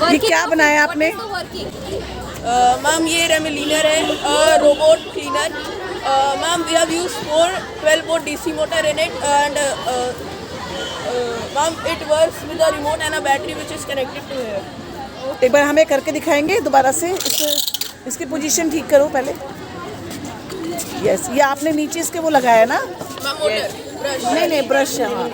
ये क्या बनाया आपने? मैम ये रेमिलीनर है, robot cleaner. Ma'am we have used 12 volt DC motor in it, and ma'am it works with a remote and a battery which is connected to here. एक बार हमें करके दिखाएंगे दोबारा से? इसकी पोजीशन ठीक करो पहले. यस, ये आपने नीचे इसके वो लगाया ना? Ma'am motor brush. नहीं ब्रश है. हाँ,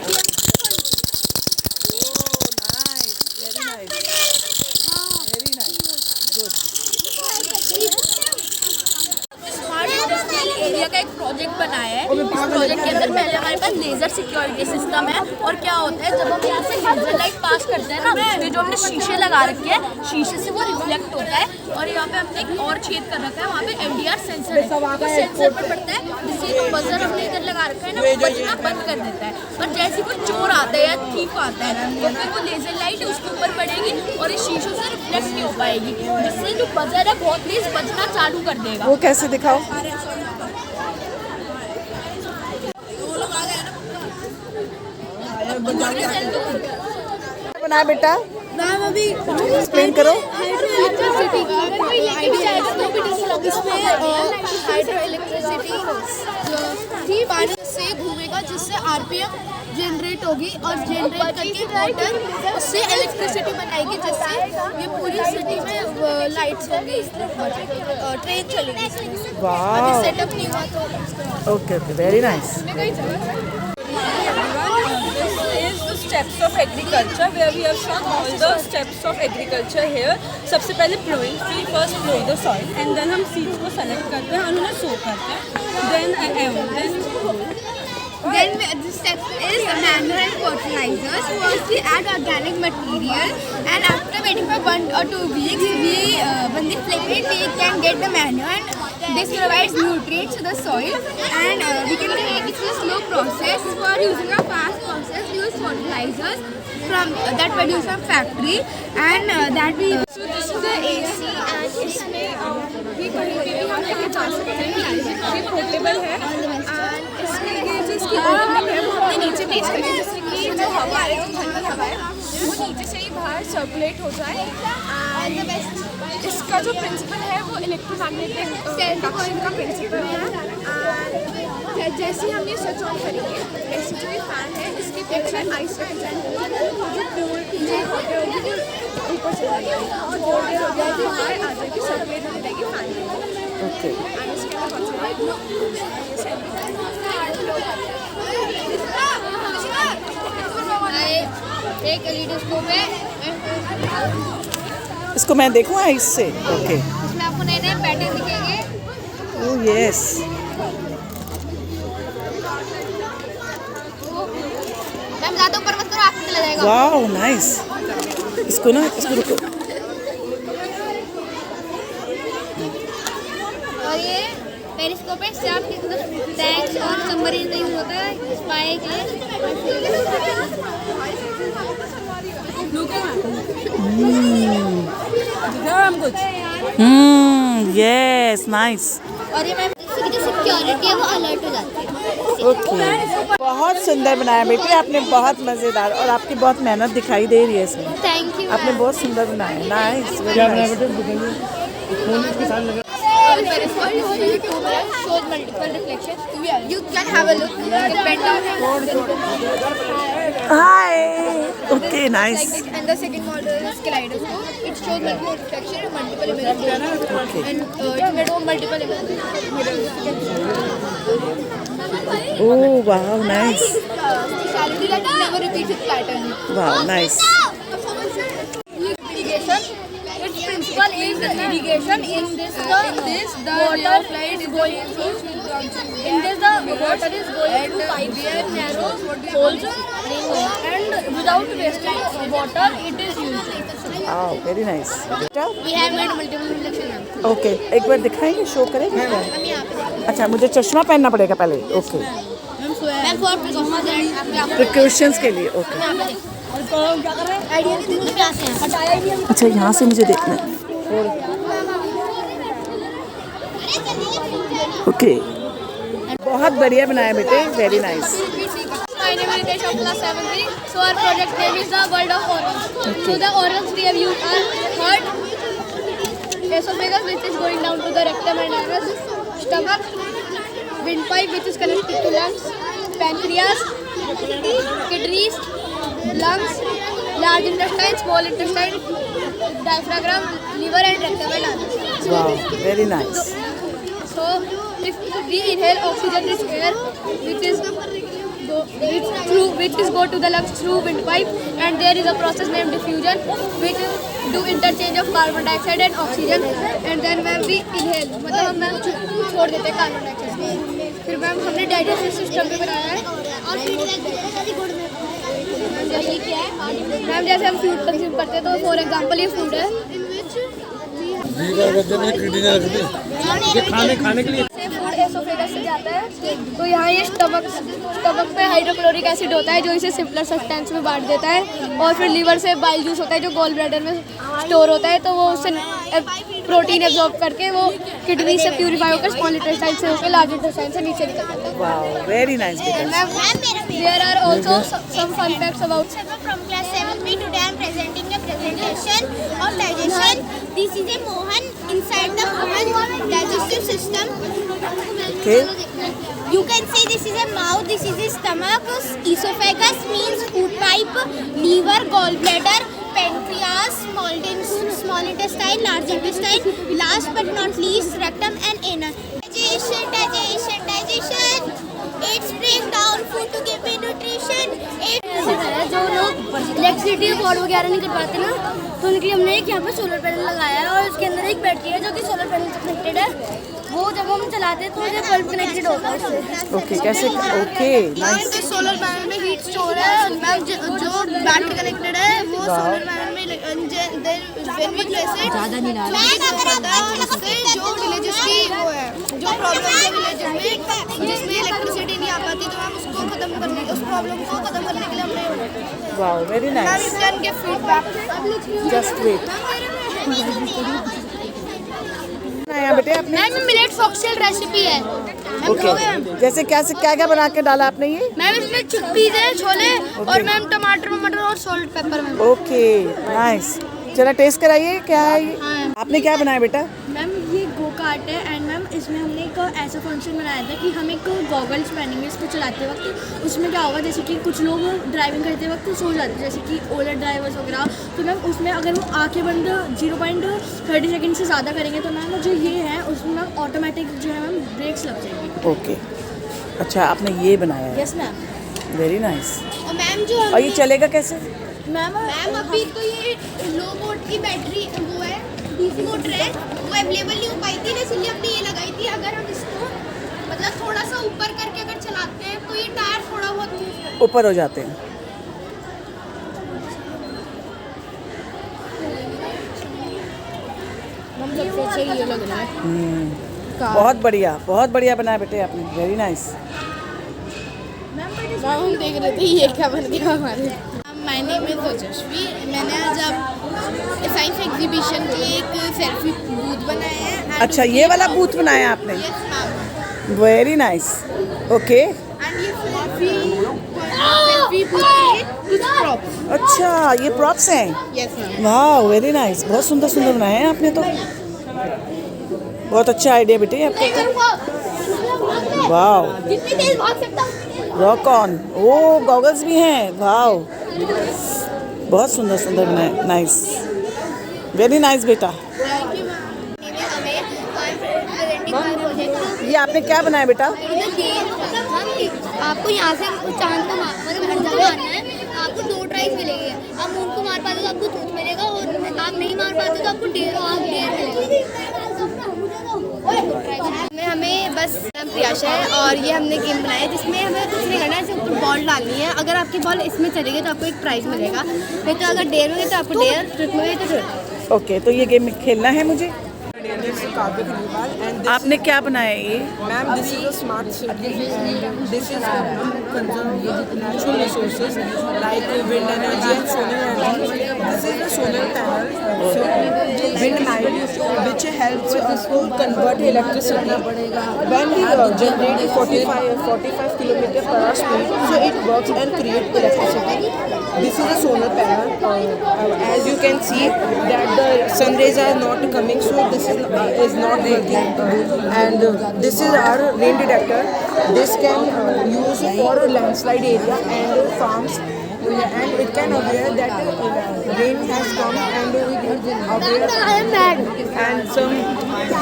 एरिया का एक प्रोजेक्ट बनाया है. इस प्रोजेक्ट के अंदर पहले हमारे पास लेजर सिक्योरिटी सिस्टम है. और क्या होता है, जब हम यहाँ से लेजर लाइट पास करते हैं ना, ये जो हमने शीशे लगा रखे हैं, शीशे से वो रिफ्लेक्ट होता है. और यहाँ पे हमने एक और छेद कर रखा है, वहाँ पे LDR सेंसर है. तो सेंसर पर पड़ता है, जिससे जो बजर हमने इधर लगा रखा है ना, वो बजना बंद कर देता है. और जैसे कोई चोर आता है या थीफ आता है, तो फिर वो लेजर लाइट उसके ऊपर पड़ेगी और इस शीशों से रिफ्लेक्ट नहीं हो पाएगी, जिससे जो बजर है बहुत तेज बजना चालू कर देगा. वो कैसे दिखाओ? बना बेटा, मैम अभी एक्सप्लेन करो. इलेक्ट्रिसिटी इसमें हाइड्रो इलेक्ट्रिसिटी पानी से घूमेगा, जिससे RPM जनरेट होगी और जनरेट करके मोटर उससे इलेक्ट्रिसिटी बनाएगी, जिससे ये पूरी सिटी में लाइट्स होंगी, ट्रेन चलेगी. वाह, सेटअप नहीं हुआ तो. Okay, very nice. Steps of agriculture, where we have shown all the steps of agriculture here. सबसे पहले plowing, we first plow the soil and then हम seeds को select करते हैं और उन्हें sow करते हैं. Then the step is manure and fertilizers. First we add organic material, and after waiting for 1 or 2 weeks, when they flip it, we can get the manure, and this provides nutrients to the soil. And we can it's a slow process. For using a fast process, we use fertilizers from that produce from factory, and that we. So this is the AC, and इसमें ये कहीं पे भी हम लेके जा सकते हैं. ये पोर्टेबल है, and इसमें ये जो इसकी ओवरऑल है वो हमने नीचे पेस्ट करी है, जिससे कि जो हवा है, जो ठंडी हवा है, वो नीचे से ही बाहर सर्कुलेट हो जाए. एंड इसका जो प्रिंसिपल है वो इलेक्ट्रोमैग्नेटिक इंडक्शन का प्रिंसिपल है. जैसे हम ये स्विच ऑन करेंगे, ऐसे जो ये फैन है, इसके पीछे आइस का डिजाइन होगा, जो प्योरिटी होगी वो ऊपर चली जाएगी, और जो बाहर आ जाएगी, सर्कुलेट होने लगेगी फैन. ओके, एंड इसके एक LED स्कोप है. इसको मैं देखूँ इससे? ओके, इसमें आपको नए नए पैटर्न दिखेंगे. ओह यस, मैम ज़्यादा ऊपर मत करो, आपको चला जाएगा. वाह नाइस. इसको रुको. और ये पेरिस्कोप है, इससे आपके टैंक्स और सबमरीन का यूज होता है स्पाई के लिए. Yes nice. और ये मैम इसकी जो सिक्योरिटी है वो अलर्ट हो जाती है. ओके, बहुत सुंदर बनाया बेटे आपने, बहुत मज़ेदार, और आपकी बहुत मेहनत दिखाई दे रही है इसमें. Thank you. आपने बहुत सुंदर बनाया. Nice, very nice. shows multiple reflections. You can have a look. You can bend down and hi. Okay, nice. like this. And the second model is kaleidoscope. It shows multiple reflection and multiple images. And it's made of multiple images. ओह वाह nice. Speciality that never repeats its pattern. वाह nice. Irrigation. Its principle is irrigation. In this the water is going through. In this the water is going through pipes with narrow holes, and without wasting water, it is used. वाह, very nice. बेटा, We have made multiple reflections. Okay, एक बार दिखाएंगे, show करेंगे क्या? हम यहाँ पे. अच्छा, मुझे चश्मा पहनना पड़ेगा पहले. Okay, ma'am for precautions. Precautions के लिए. ओके, आइडिया नहीं दे यहाँ से हैं. अच्छा यहाँ से मुझे देखना है. ओके, बहुत बढ़िया बनाया बेटे, very nice. My name is Ritesh of class 7th. So our project name is the World of Orals. So the orals we have used are heart, esophagus which is going down to the rectum and anus, stomach, windpipe which is connected to lungs, pancreas, kidneys, lungs, large intestine, small intestine, diaphragm, liver and rectum and anus. Wow, very nice. So if we inhale oxygen-rich air, which is go to the lungs through windpipe, and there is a process named diffusion, which do interchange of carbon dioxide and oxygen, and then when we inhale, मतलब हम ma'am छोड़ देते हैं carbon dioxide, फिर ma'am हमने digestive system पे बनाया है। ये क्या है मैम? जैसे हम फूड कंज्यूम करते हैं तो फॉर एग्जांपल ये फूड है, ये खाने के लिए फूड एसोफेगस से जाता है, तो यहाँ ये स्टमक पे हाइड्रोक्लोरिक एसिड होता है जो इसे सिंपलर सब्सटेंस में बांट देता है, और फिर लीवर से बाइल जूस होता है जो गॉल ब्लैडर में स्टोर होता है, तो वो उससे प्रोटीन एब्जॉर्ब करके वो किडनी से प्यूरिफाई होकर स्मॉल इंटेस्टाइन से होकर लार्ज इंटेस्टाइन से नीचे निकल जाता है। Wow, very nice. There are also some fun facts about From class 7B, today I am presenting a presentation of digestion. This is a mohan inside the human digestive system. Okay. You can say this is a mouth, this is a stomach, esophagus means food pipe, liver, gallbladder, pancreas, small intestine, large intestine, last but not least rectum and anus. Digestion. It's break down food to give me nutrition. जो लोग electricity board वगैरह नहीं कर पाते ना, तो उनके लिए हमने एक यहाँ पे सोलर पैनल लगाया है, और उसके अंदर एक बैटरी है जो कि सोलर पैनल से कनेक्टेड है, वो जब हम चलाते हैं तो ये बल्ब कनेक्टेड होता है उससे। Okay, कैसे? Okay, nice. सोलर पैनल में हीट स्टोर है, मैम जो बैटरी कनेक्टेड है वो सोलर पैनल में व्हेन वी प्लेस इट जो विलेजेस की वो है, जो प्रॉब्लम है विलेजेस में जिसमें इलेक्ट्रिसिटी नहीं आ पाती, तो मैम उसको खत्म करने उस प्रॉब्लम को खत्म करने के लिए हमने Wow, very ma'am nice. You can give feedback. Just wait. बनाया बेटे आपने? मैम मिलेट फॉक्सटेल रेसिपी है। ओके, जैसे क्या बना के डाला आपने ये? मैम इसमें चिकपीस है, छोले और मैम टमाटर मटर और salt pepper ma'am. Okay, nice. चला टेस्ट कराइए, क्या है ये? आपने क्या बनाया बेटा? मैम ये गो कार्ट है, एंड मैम इसमें हमने एक ऐसा फंक्शन बनाया था कि हम एक गॉगल्स पहनेंगे इसको चलाते वक्त। उसमें क्या होगा, जैसे कि कुछ लोग ड्राइविंग करते वक्त सो जाते हैं, जैसे कि ओला ड्राइवर्स वगैरह, तो मैम उसमें अगर वो आंखें बंद 0.30 सेकंड से ज़्यादा करेंगे तो मैम जो ये है उसमें मैम ऑटोमेटिक जो है मैम ब्रेक्स लग जाएंगी। ओके, अच्छा आपने ये बनाया है? Yes ma'am. Very nice. और मैम जो और ये चलेगा कैसे? मैम अभी तो ये लो वोल्ट की बैटरी वो है, डीसी मोटर है, वो अवेलेबल नहीं हो पाई थी, इसलिए हमने ये लगाई थी। अगर हम इसको मतलब थोड़ा सा ऊपर करके अगर चलाते हैं तो ये टायर थोड़ा बहुत ऊपर हो जाते हैं। ये लग रहा है। बहुत बढ़िया बनाया बेटे आपने। Very nice. मैम हम देख रहे थे ये क्या बन गया हमारे। माय नेम इज ओजस्वी। मैंने आज साइंस एग्जीबिशन के एक सेल्फी बूथ बनाया है। अच्छा, ये वाला बूथ बनाया आपने? Very nice. ओके, एंड ये सेल्फी बूथ के कुछ प्रॉप्स। अच्छा ये प्रॉप्स हैं? Yes ma'am. वाह, वेरी नाइस। बहुत सुंदर बनाए हैं आपने तो। बहुत अच्छा आइडिया बेटे आपका। वाह, जितनी तेज भाग सकता हूं। Rock on. ओ गॉगल्स भी हैं। वाह, बहुत सुंदर बनाए। नाइस, वेरी नाइस बेटा। ये आपने क्या बनाया बेटा? आपको यहाँ से चांद को मारना है। आपको 2 ट्राइज मिलेंगे। आप मून को मार पाते तो आपको टूथ मिलेगा, और आप नहीं मार पाते तो आपको डेयर मिलेगा। हमें बस नाम प्रियाशा है, और ये हमने गेम बनाया है जिसमें हमें कुछ नहीं करना है, सिर्फ ऊपर बॉल डालनी है। अगर आपकी बॉल इसमें चलेगी तो आपको एक प्राइज़ मिलेगा, नहीं तो अगर डेयर में गई तो आपको डेयर, ट्रिक में गई तो ट्रिक। ओके, तो ये गेम खेलना है मुझे। आपने क्या बनाया ये? Ma'am, this is a smart city and this is to conserve natural resources like wind energy and solar energy. This is the solar panel, so wind light which helps us to convert electricity. When we generate 45 km/h speed, so it works and create electricity. this is a solar panel. As you can see that the sun rays are not coming, so this is not working. And this is our rain detector. This can use for landslide area and farms. And it can aware that rain has come and aware, and some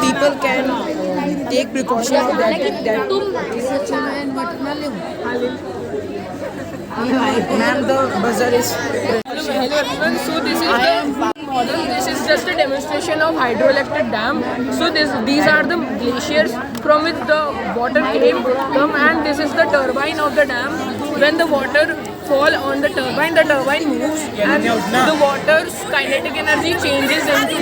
people can take precaution of that. Ma'am, the buzzer is. Hello everyone, so this is the model. This is just a demonstration of hydroelectric dam. So these are the glaciers from which the water come, and this is the turbine of the dam. When the water fall on the turbine moves, and the water's kinetic energy changes into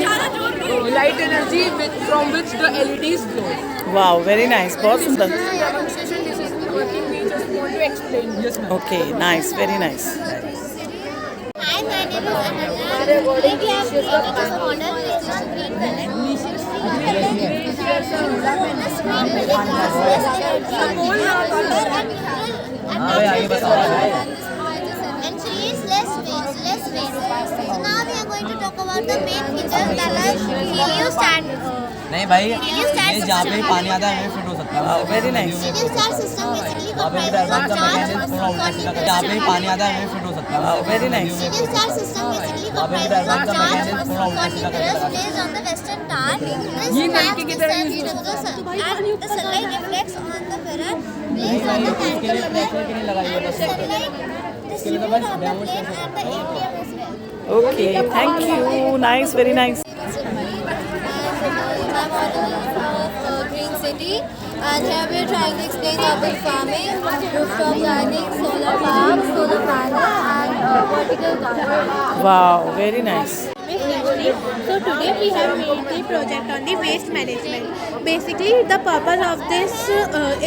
light energy from which the LEDs glow. Wow very nice, बहुत सुंदर. Demonstration, this is working. We just want to explain. Yes, ma'am. Okay nice, very nice. Hi, my name is Ananya. Today we have created this model which is green color. And she is less waste. So now we are going to talk about the main feature that is heliostat. नहीं भाई, ये जहाँ पे पानी आता है हमें fit हो सकता है. Very nice. Heliostat system basically जहाँ पे comprises of charge जहाँ पे पानी आता है हमें फिट हो सकता है. Very nice. Heliostat system basically comprises of charge 40 mirrors placed on the western tar. This maps the surface of the sun, and the sunlight reflects on the mirror placed on the angle mirror, and the sunlight distributed on the plane and the atrium as well. Okay, thank you. Nice, very nice. Green City, and here we are trying to explain urban farming, rooftop gardening, solar farms, solar panels, and vertical gardening. Wow very nice. So today we have made the project on the waste management. Basically the purpose of this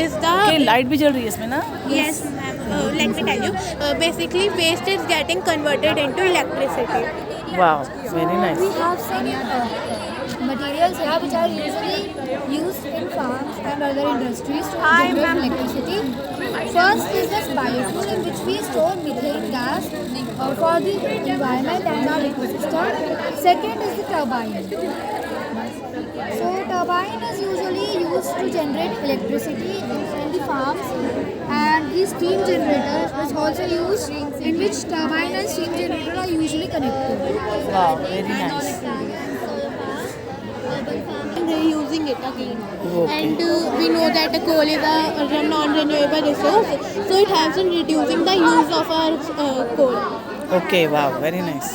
is the light भी जल रही है इसमें ना? yes ma'am, let me tell you. Basically waste is getting converted into electricity. Wow very nice. We have some materials here which are usually used in farms and other industries to generate electricity. First is this biofuel, in which we store methane gas for the environment and our ecosystem. Second is the turbine. So turbine is usually used to generate electricity in the farms, and the steam generator is also used, in which turbine and steam generator are usually connected. Wow very nice. Reusing it again. And we know that the coal is a non-renewable resource, so it helps in reducing the use of our coal. Okay wow very nice.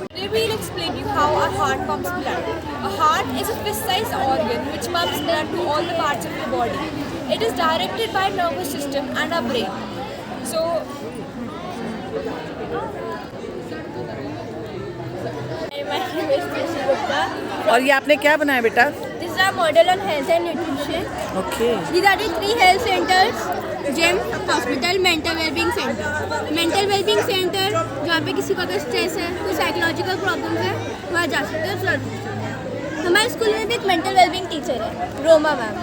Today we will explain you how our heart pumps blood. A heart is a precise organ which pumps blood to all the parts of your body. It is directed by nervous system and our brain. So, my name is Rishi Gupta. और ये आपने क्या बनाया बेटा? This is our model on health and nutrition. Okay. These are the 3 health centers: gym, hospital, mental well-being center. Mental well-being center जहाँ पे किसी को अगर स्ट्रेस है, कोई साइकोलॉजिकल प्रॉब्लम है, वहाँ जा सकते हैं. हमारे स्कूल में भी एक मेंटल वेलबींग टीचर है, Roma ma'am.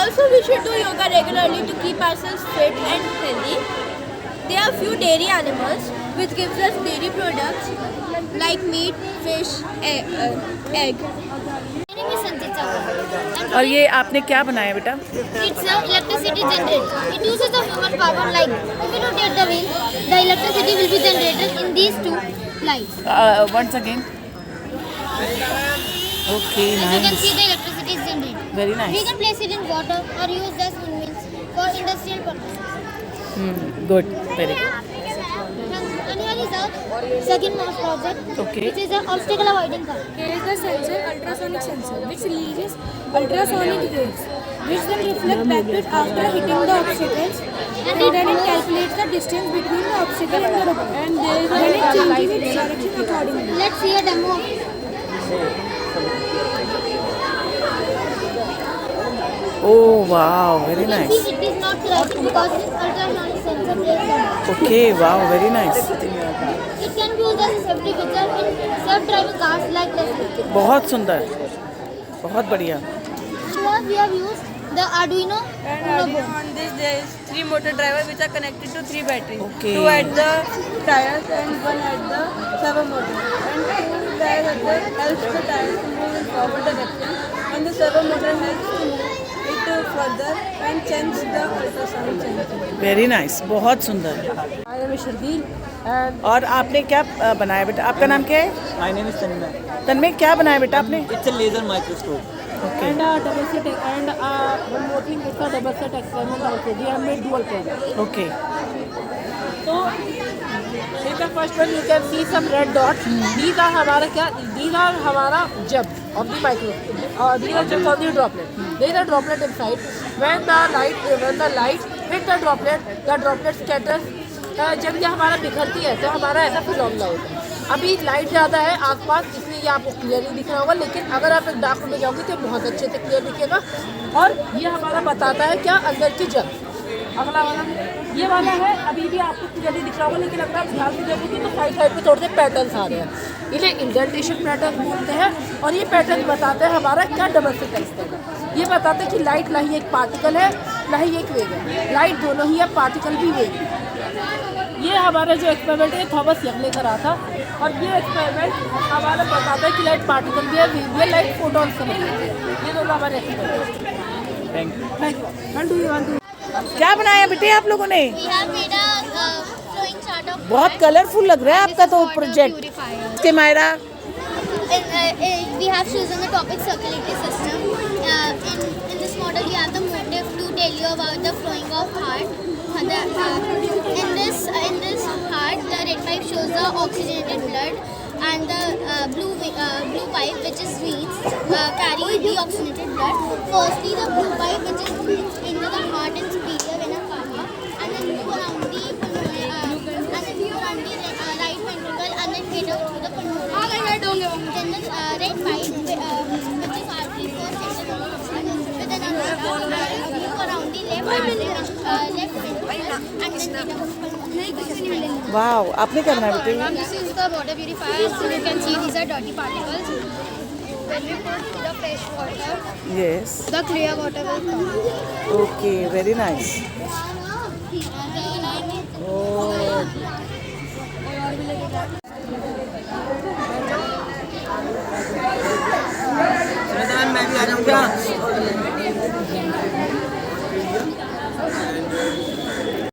Also, we should do yoga regularly to keep ourselves fit and healthy. There are few dairy animals which gives us dairy products like meat, fish, egg. My name is Sanjit Chawla. और ये आपने क्या बनाया बेटा? It's a electricity generator. It uses the human power. Like if you rotate the wheel, the electricity will be generated in these 2 lines. Once again. Okay, As you can nice. see, the electricity is generated. Very nice. We can place it in water or use as windmills for industrial purposes. Good, very good. And here is our second most project, Okay. which is an obstacle avoiding car. Here is the sensor, ultrasonic sensor, which releases ultrasonic waves, which then reflect back to it after hitting the obstacles, and then it calculates the distance between the obstacle and the robot, and then it changes its direction accordingly. Let's see a demo of it. Oh wow, very You can nice. see it is not crashing because this ultrasonic sensor plays on it. Okay, wow, very nice. It can be used as a safety feature in self-driving cars like Tesla. बहुत सुंदर, बहुत बढ़िया. Here we have used the Arduino And on this there is 3 motor drivers which are connected to 3 batteries. Okay. 2 at the tires and 1 at the servo motor. And 2 tires at the helps the tires to move in forward direction. And the servo motor helps to move it further and change the ultrasonic sensor. Very nice, बहुत सुंदर। My name is Shardil and और आपने क्या बनाया बेटा? आपका नाम क्या है? My name is Tanmay. तन्मय, क्या बनाया बेटा आपने? It's a laser microscope. and double set and one more thing, it's a double set experiment also. We have made dual product. Okay, So in the first one you can see some red dots. These are हमारा क्या? These are हमारा jump of the microscope. These are jump of the droplet. There is a droplet inside. When the light hit the droplet scatters. जब ये हमारा बिखरती है तो हमारा ऐसा फिनोमेना होता है। अभी लाइट ज़्यादा है आसपास, इसलिए ये आपको क्लियर नहीं दिख रहा होगा, लेकिन अगर आप एक डार्क रूम में जाओगे तो बहुत अच्छे से क्लियर दिखेगा। और ये हमारा बताता है क्या? अंदर की जंग। अगला वाला ये वाला है, अभी भी आपको क्लियरली दिख रहा होगा, लेकिन अगर आप ध्यान से देखोगे तो साइड पे थोड़े से पैटर्न्स आ रहे हैं। इन्हें इंडेंटेशन पैटर्न बोलते हैं। और ये पैटर्न बताते हैं हमारा क्या? Double slit experiment. ये बताते हैं कि लाइट ना ही एक पार्टिकल है ना ही एक वेव है, लाइट दोनों ही है, पार्टिकल भी वेव है। ये हमारा जो एक्सपेरिमेंट है थॉमस यंग ने करा था। और ये एक्सपेरिमेंट हमारा बताता है कि लाइट पार्टिकल भी है, वेव भी है, लाइट फोटॉन्स का मतलब है। ये दोनों हमारे एक्सपेरिमेंट। Thank you. क्या बनाया बेटे आप लोगों ने? we have made a flowing chart of बहुत कलरफुल लग रहा है आपका तो प्रोजेक्ट। के Myra, we have chosen the topic circulatory system. In this model, we have the motive to tell you about the flowing of heart. In this heart, the red pipe shows the oxygenated blood, and the blue pipe, which is veins, carry deoxygenated blood. Firstly, the blue pipe, which is veins, into the heart and superior vena cava, and then move around the right ventricle, and then get out through the pulmonary. Then the red pipe, which is artery first with another move around the left ventricle, and then get out pulmonary. वाह, आपने क्या बनाया बेटे? This is the water purifier. So you can see these are dirty particles. When we put the fresh water, yes, the clear water will come. Okay, very nice. मैं भी आ जाऊँ क्या?